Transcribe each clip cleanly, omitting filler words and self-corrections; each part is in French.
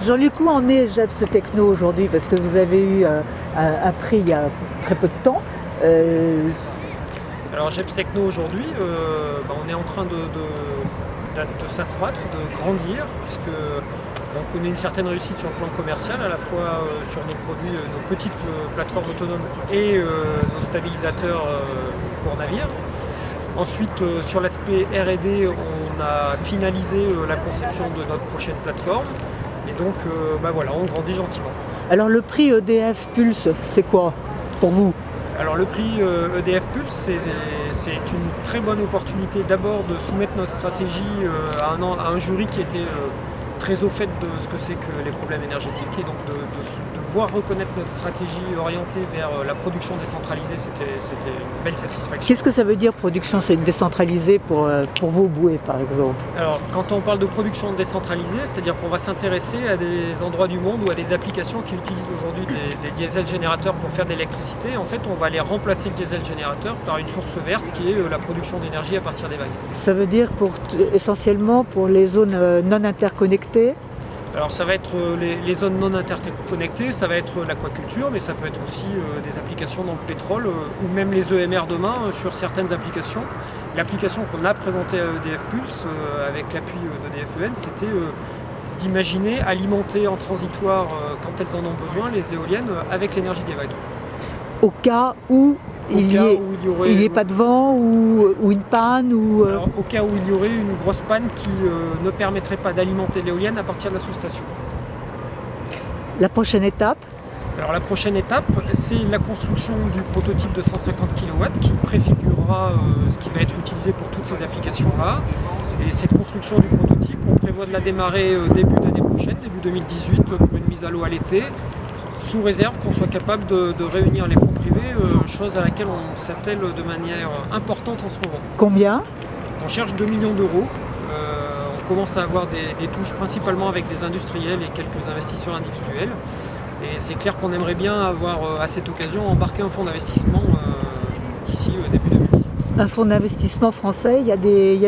Jean-Luc, où en est GEPS Techno aujourd'hui? Parce que vous avez eu un prix il y a très peu de temps. Alors GEPS Techno aujourd'hui, on est en train de s'accroître, de grandir, puisque on connaît une certaine réussite sur le plan commercial, à la fois sur nos produits, nos petites plateformes autonomes et nos stabilisateurs pour navires. Ensuite, sur l'aspect R&D, on a finalisé la conception de notre prochaine plateforme. Et donc, voilà, on grandit gentiment. Alors le prix EDF Pulse, c'est quoi pour vous? Alors le prix EDF Pulse, c'est une très bonne opportunité d'abord de soumettre notre stratégie à un jury qui était très au fait de ce que c'est que les problèmes énergétiques, et donc de voir reconnaître notre stratégie orientée vers la production décentralisée, c'était une belle satisfaction. Qu'est-ce que ça veut dire production décentralisée pour vos bouées par exemple? Alors quand on parle de production décentralisée, c'est-à-dire qu'on va s'intéresser à des endroits du monde ou à des applications qui utilisent aujourd'hui des diesel générateurs pour faire de l'électricité. En fait, on va aller remplacer le diesel générateur par une source verte qui est la production d'énergie à partir des vagues. Ça veut dire essentiellement pour les zones non interconnectées? Alors ça va être les zones non interconnectées, ça va être l'aquaculture, mais ça peut être aussi des applications dans le pétrole ou même les EMR demain sur certaines applications. L'application qu'on a présentée à EDF Pulse avec l'appui d'EDF-EN, c'était d'imaginer alimenter en transitoire quand elles en ont besoin les éoliennes avec l'énergie des vagues. Au cas où il n'y ait pas de vent ou une panne Alors, au cas où il y aurait une grosse panne qui ne permettrait pas d'alimenter l'éolienne à partir de la sous-station. La prochaine étape? Alors la prochaine étape, c'est la construction du prototype de 150 kW qui préfigurera ce qui va être utilisé pour toutes ces applications-là. Et cette construction du prototype, on prévoit de la démarrer début d'année prochaine, début 2018, pour une mise à l'eau à l'été, sous réserve qu'on soit capable de réunir les fonds privés, chose à laquelle on s'attelle de manière importante en ce moment. Combien? On cherche 2 millions d'euros. On commence à avoir des touches principalement avec des industriels et quelques investisseurs individuels. Et c'est clair qu'on aimerait bien avoir à cette occasion embarqué un fonds d'investissement d'ici début 2018. Un fonds d'investissement français, il y a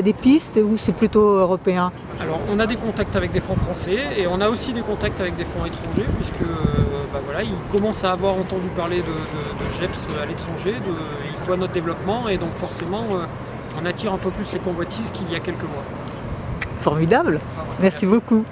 des pistes ou c'est plutôt européen? Alors on a des contacts avec des fonds français et on a aussi des contacts avec des fonds étrangers, puisque ils commencent à avoir entendu parler de GEPS à l'étranger, ils voient notre développement et donc forcément on attire un peu plus les convoitises qu'il y a quelques mois. Formidable, merci beaucoup.